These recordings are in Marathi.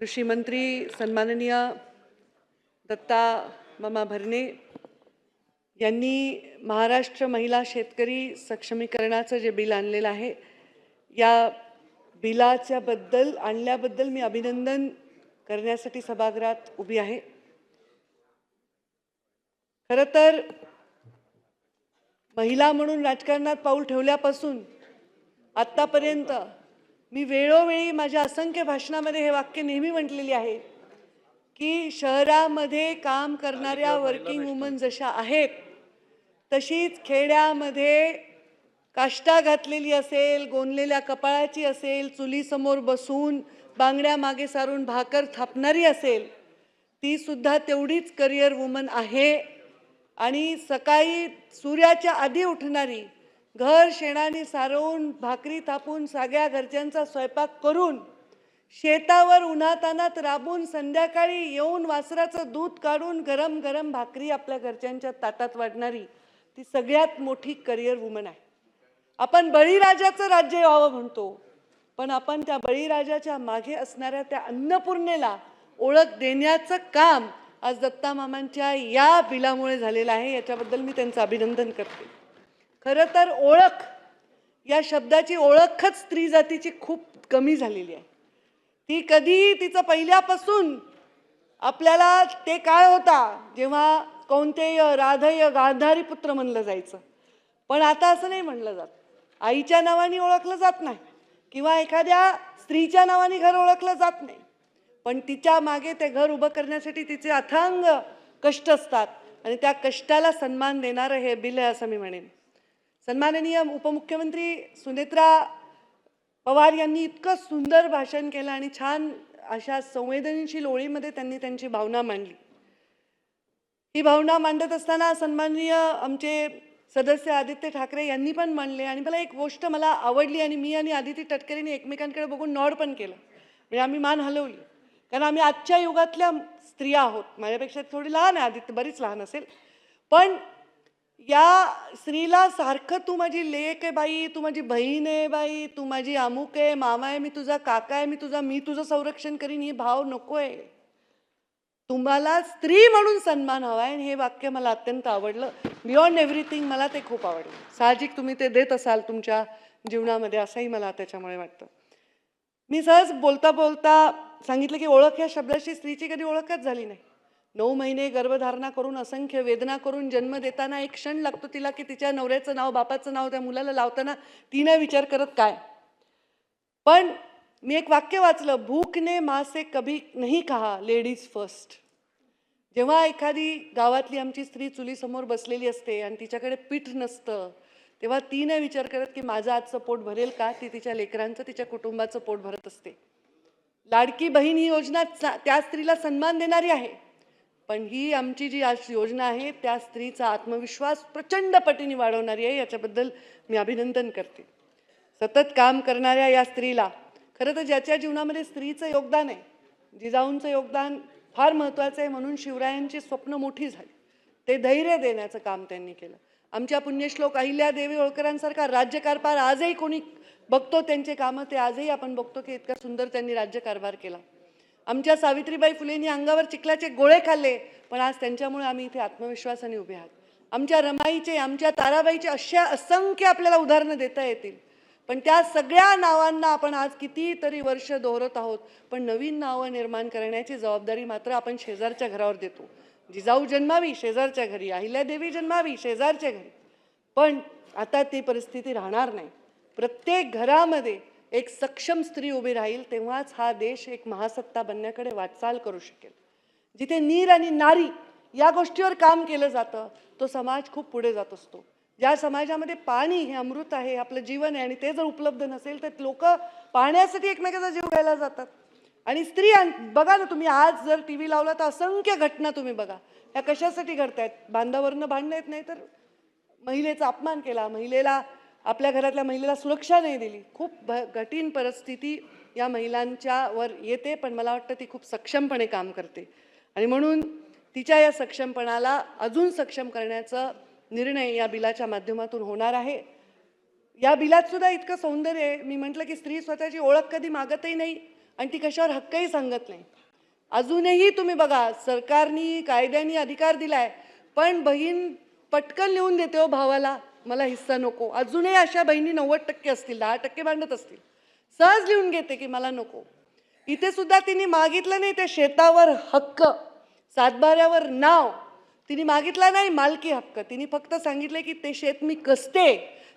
कृषी मंत्री सन्माननीय दत्ता मामा भरणे यांनी महाराष्ट्र महिला शेतकरी सक्षमीकरणाचं जे बिल आणलेलं आहे, या बिलाच्याबद्दल आणल्याबद्दल मी अभिनंदन करण्यासाठी सभागृहात उभी आहे। खरं तर महिला म्हणून राजकारणात पाऊल ठेवल्यापासून आतापर्यंत मी वेळोवेळी माझ्या असंख्य भाषणामध्ये हे वाक्य नेहमी म्हटलेली आहे की शहरामध्ये काम करणाऱ्या वर्किंग वुमन जशा आहेत तशीच खेड्यामध्ये काष्टा घातलेली असेल, गोंदलेल्या कपाळाची असेल, चुलीसमोर बसून बांगड्या मागे सारून भाकर थापणारी असेल, ती सुद्धा तेवढीच करिअर वुमन आहे। आणि सकाळी सूर्याच्या आधी उठणारी, घर शेणाने सारवून भाकरी थापून सगळ्या घरच्यांचा स्वयंपाक करून शेतावर उन्हातानात राबून संध्याकाळी येऊन वासराचं दूध काढून गरम गरम भाकरी आपल्या घरच्यांच्या ताटात वाढणारी ती सगळ्यात मोठी करिअर वुमन आहे। आपण बळीराजाचं राज्य व्हावं म्हणतो, पण आपण त्या बळीराजाच्या मागे असणाऱ्या त्या अन्नपूर्णेला ओळख देण्याचं काम आज दत्ता मामांच्या या बिलामुळे झालेलं आहे। याच्याबद्दल मी त्यांचं अभिनंदन करते। खरं तर ओळख या शब्दाची ओळखच स्त्री जातीची खूप कमी झालेली आहे। ती कधी तिचं पहिल्यापासून आपल्याला ते काळ होता जेव्हा कौंतेय राधेय गांधारी पुत्र म्हणलं जायचं, पण आता असं नाही म्हणलं जात। आईच्या नावाने ओळखलं जात नाही किंवा एखाद्या स्त्रीच्या नावाने घर ओळखलं जात नाही, पण तिच्या मागे ते घर उभं करण्यासाठी तिचे अथांग कष्ट असतात आणि त्या कष्टाला सन्मान देणारं हे बिल आहे असं मी म्हणेन। सन्माननीय उपमुख्यमंत्री सुनेत्रा पवार यांनी इतकं सुंदर भाषण केलं आणि छान अशा संवेदनशील ओळीमध्ये त्यांनी त्यांची भावना मांडली। ही भावना मांडत असताना सन्माननीय आमचे सदस्य आदित्य ठाकरे यांनी पण मांडले आणि मला एक गोष्ट मला आवडली आणि मी आणि आदिती तटकरेंनी एकमेकांकडे बघून नॉड पण केलं, म्हणजे आम्ही मान हलवली, कारण आम्ही आजच्या युगातल्या स्त्रिया आहोत। माझ्यापेक्षा थोडी लहान आहे आदित्य, बरीच लहान असेल, पण या स्त्रीला सारखं तू माझी लेक आहे बाई, तू माझी बहीण आहे बाई, तू माझी अमुक आहे, मामा आहे, मी तुझा काका आहे, मी तुझं संरक्षण करीन, ही भाव नकोय। तुम्हाला स्त्री म्हणून सन्मान हवाय आणि हे वाक्य मला अत्यंत आवडलं। बियॉन्ड एव्हरीथिंग मला ते खूप आवडलं। साहजिक तुम्ही ते देत असाल तुमच्या जीवनामध्ये असंही मला त्याच्यामुळे वाटतं। मी सहज बोलता बोलता सांगितलं की ओळख या शब्दाशी स्त्रीची कधी ओळखच झाली नाही। 9 महिने गर्भधारणा करून असंख्य वेदना करून जन्म देताना एक क्षण लागतो तिला की तिच्या नवऱ्याचं नाव बापाचं नाव त्या मुलाला लावताना ती नाही विचार करत काय। पण मी एक वाक्य वाचलं, भूख ने माँ से कभी नहीं कहा लेडीज फर्स्ट। जेव्हा एखादी गावातली आमची स्त्री चुलीसमोर बसलेली असते आणि तिच्याकडे पीठ नसतं, तेव्हा ती नाही विचार करत की माझं आजचं पोट भरेल का, ती तिच्या लेकरांचं तिच्या कुटुंबाचं पोट भरत असते। लाडकी बहीण ही योजना त्या स्त्रीला सन्मान देणारी आहे, पण ही आमची जी आज योजना आहे त्या स्त्रीचा आत्मविश्वास प्रचंड पटीने वाढवणारी आहे। याच्याबद्दल मी अभिनंदन करते। सतत काम करणाऱ्या या स्त्रीला खरं तर ज्याच्या जीवनामध्ये स्त्रीचं योगदान आहे, जिजाऊंचं योगदान फार महत्त्वाचं आहे, म्हणून शिवरायांची स्वप्न मोठी झाली, ते धैर्य देण्याचं काम त्यांनी केलं। आमच्या पुण्यश्लोक अहिल्यादेवी होळकरांसारखा राज्यकारभार आजही कोणी बघतो, त्यांचे कामं ते आजही आपण बघतो की इतका सुंदर त्यांनी राज्यकारभार केला। आमच्या सावित्रीबाई फुलेंनी अंगावर चिखलाचे गोळे खाल्ले, पण आज त्यांच्यामुळे आम्ही इथे आत्मविश्वासाने उभे आहोत। आमच्या रमाईचे, आमच्या ताराबाईचे अशा असंख्य आपल्याला उदाहरणं देता येतील, पण त्या सगळ्या नावांना आपण आज कितीतरी वर्ष दोहरत आहोत, पण नवीन नावं निर्माण करण्याची जबाबदारी मात्र आपण शेजारच्या घरावर देतो। जिजाऊ जन्मावी शेजारच्या घरी, अहिल्यादेवी जन्मावी शेजारच्या घरी, पण आता ती परिस्थिती राहणार नाही। प्रत्येक घरामध्ये एक सक्षम स्त्री उभी राहील, तेव्हाच हा देश एक महासत्ता बनण्याकडे वाटचाल करू शकेल। जिथे नीर आणि नारी या गोष्टीवर काम केलं जातं, तो समाज खूप पुढे जात असतो। ज्या समाजामध्ये पाणी हे अमृत आहे, आपलं जीवन आहे, आणि ते जर उपलब्ध नसेल तर लोक पाण्यासाठी एकमेकांचा जीव घ्यायला जातात। आणि स्त्री बघा ना तुम्ही, आज जर टीव्ही लावला तर असंख्य घटना तुम्ही बघा, ह्या कशासाठी घडतायत? बांधावरनं भांडणं येत नाही तर महिलेचा अपमान केला, महिलेला आपल्या घरातल्या महिलेला सुरक्षा नाही दिली, खूप कठीण परिस्थिती या महिलांच्या वर येते, पण मला वाटतं ती खूप सक्षमपणे काम करते आणि म्हणून तिच्या या सक्षमपणाला अजून सक्षम करण्याचा निर्णय या बिलाच्या माध्यमातून होणार आहे। या बिलात सुद्धा इतकं सौंदर्य आहे, मी म्हटलं की स्त्री स्वतःची ओळख कधी मागतही नाही आणि ती कशावर हक्कही सांगत नाही. अजूनही तुम्ही बघा, सरकारनी कायद्याने अधिकार दिलाय, पण बहीण पटकन लिहून देते हो भावाला, मला हिस्सा नको. अजूनही अशा बहिणी 90% असतील, 10% भांडत असतील. सहज लिहून घेते की मला नको. इथे सुद्धा तिने मागितलं नाही त्या शेतावर हक्क, सातबाऱ्यावर नाव तिने मागितला नाही, मालकी हक्क. तिने फक्त सांगितले की ते शेत मी कसते,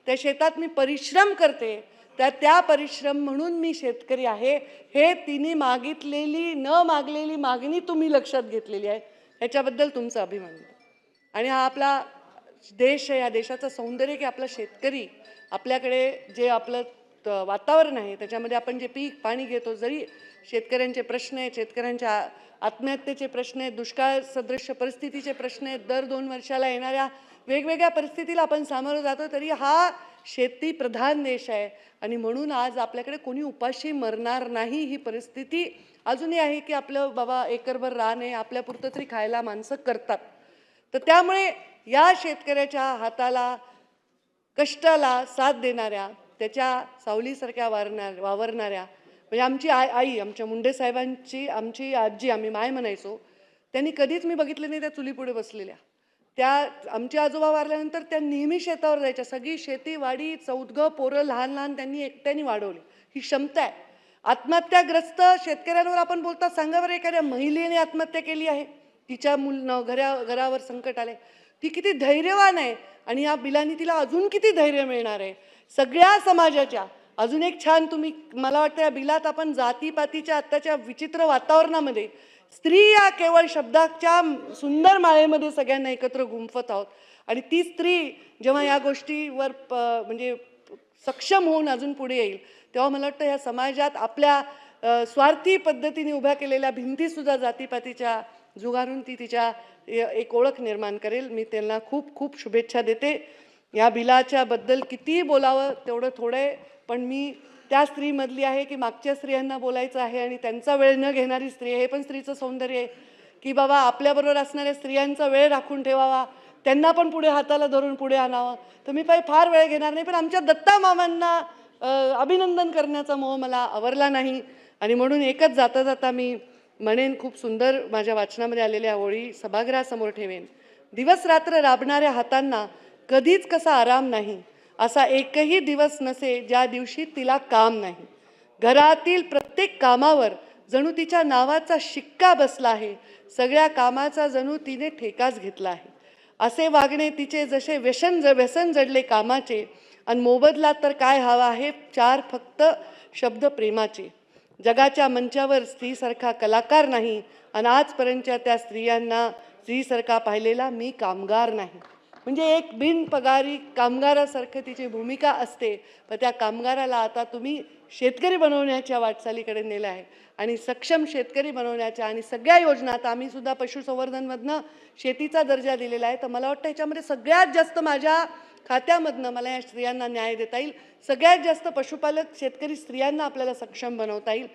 त्या शेतात मी परिश्रम करते, त्या परिश्रम म्हणून मी शेतकरी आहे. हे तिने मागितलेली न मागलेली मागणी तुम्ही लक्षात घेतलेली आहे, ह्याच्याबद्दल तुमचा अभिमान. आणि हा आपला देश आहे, या देशाचं सौंदर्य की आपला शेतकरी, आपल्याकडे जे आपलं वातावरण आहे त्याच्यामध्ये आपण जे पीक पाणी घेतो, जरी शेतकऱ्यांचे प्रश्न आहेत, शेतकऱ्यांच्या आत्महत्येचे प्रश्न आहेत, दुष्काळ सदृश्य परिस्थितीचे प्रश्न आहेत, दर 2 वर्षाला येणाऱ्या वेगवेगळ्या परिस्थितीला आपण सामोरं जातो, तरी हा शेती प्रधान देश आहे. आणि म्हणून आज आपल्याकडे कोणी उपाशी मरणार नाही ही परिस्थिती अजूनही आहे की आपलं बाबा एकरभर रान आहे, आपल्यापुरतं तरी खायला माणसं करतात. तर त्यामुळे या शेतकऱ्याच्या हाताला, कष्टाला साथ देणाऱ्या, त्याच्या सावलीसारख्या वावरणाऱ्या, म्हणजे आमची आई, आमच्या मुंडे साहेबांची आमची आजी, आम्ही माय म्हणायचो, त्यांनी कधीच मी बघितलं नाही त्या चुलीपुढे बसलेल्या. त्या आमचे आजोबा वारल्यानंतर त्या नेहमी शेतावर जायच्या. सगळी शेती वाडी, चौघं पोरं लहान लहान त्यांनी एकट्याने वाढवली. ही क्षमता आहे. आत्महत्याग्रस्त शेतकऱ्यांवर आपण बोलतात, सांगा बरं एखाद्या महिलेने आत्महत्या केली आहे, तिच्या घरावर संकट आले, ती किती धैर्यवान आहे. आणि या बिलांनी तिला अजून किती धैर्य मिळणार आहे सगळ्या समाजाच्या. अजून एक छान तुम्ही, मला वाटतं या बिलात आपण जातीपातीच्या आत्ताच्या विचित्र वातावरणामध्ये स्त्री या केवळ शब्दाच्या सुंदर माळेमध्ये सगळ्यांना एकत्र गुंफत आहोत. आणि ती स्त्री जेव्हा या गोष्टीवर म्हणजे सक्षम होऊन अजून पुढे येईल, तेव्हा मला वाटतं या समाजात आपल्या स्वार्थी पद्धतीने उभ्या केलेल्या भिंतीसुद्धा जातीपातीच्या जुगारून ती तिच्या एक ओळख निर्माण करेल. मी त्यांना खूप खूप शुभेच्छा देते. या बिलाच्या बद्दल कितीही बोलावं तेवढं थोडं आहे, पण मी त्या स्त्रीमधली आहे की मागच्या स्त्रियांना बोलायचं आहे आणि त्यांचा वेळ न घेणारी स्त्री आहे. हे पण स्त्रीचं सौंदर्य आहे की बाबा आपल्याबरोबर असणाऱ्या स्त्रियांचा वेळ राखून ठेवावा, त्यांना पण पुढे हाताला धरून पुढे आणावं. तर मी फार वेळ घेणार नाही, पण आमच्या दत्ता मामांना अभिनंदन करण्याचा मोह मला आवरला नाही. आणि म्हणून एकच जाता जाता मी म्हणेन, खूप सुंदर माझ्या वाचनामध्ये आलेल्या ओळी सभागृहासमोर ठेवेन. दिवस रात्र राबणाऱ्या हातांना कधीच कसा आराम नाही, असा एकही दिवस नसे ज्या दिवशी तिला काम नाही. घरातील प्रत्येक कामावर जणू तिच्या नावाचा शिक्का बसला आहे. सगळ्या कामाचा जणू तिने ठेकाच घेतला आहे. असे वागणे तिचे जसे व्यसन जडले कामाचे, आणि मोबदला तर काय हवा आहे, 4 फक्त शब्द प्रेमाचे. जगाच्या मंचावर स्त्रीसारखा कलाकार नाही, आणि आजपर्यंतच्या त्या स्त्रीसारखा पाहिलेला मी कामगार नाही. म्हणजे एक बिनपगारी कामगारासारखं तिची भूमिका असते. पण त्या कामगाराला आता तुम्ही शेतकरी बनवण्याच्या वाटचालीकडे नेलं आहे, आणि सक्षम शेतकरी बनवण्याच्या आणि सगळ्या योजना, आता आम्ही सुद्धा पशुसंवर्धनमधनं शेतीचा दर्जा दिलेला आहे. तर मला वाटतं ह्याच्यामध्ये सगळ्यात जास्त माझ्या खात्यामधनं मला या स्त्रियांना न्याय देता येईल. सगळ्यात जास्त पशुपालक शेतकरी स्त्रियांना आपल्याला सक्षम बनवता येईल.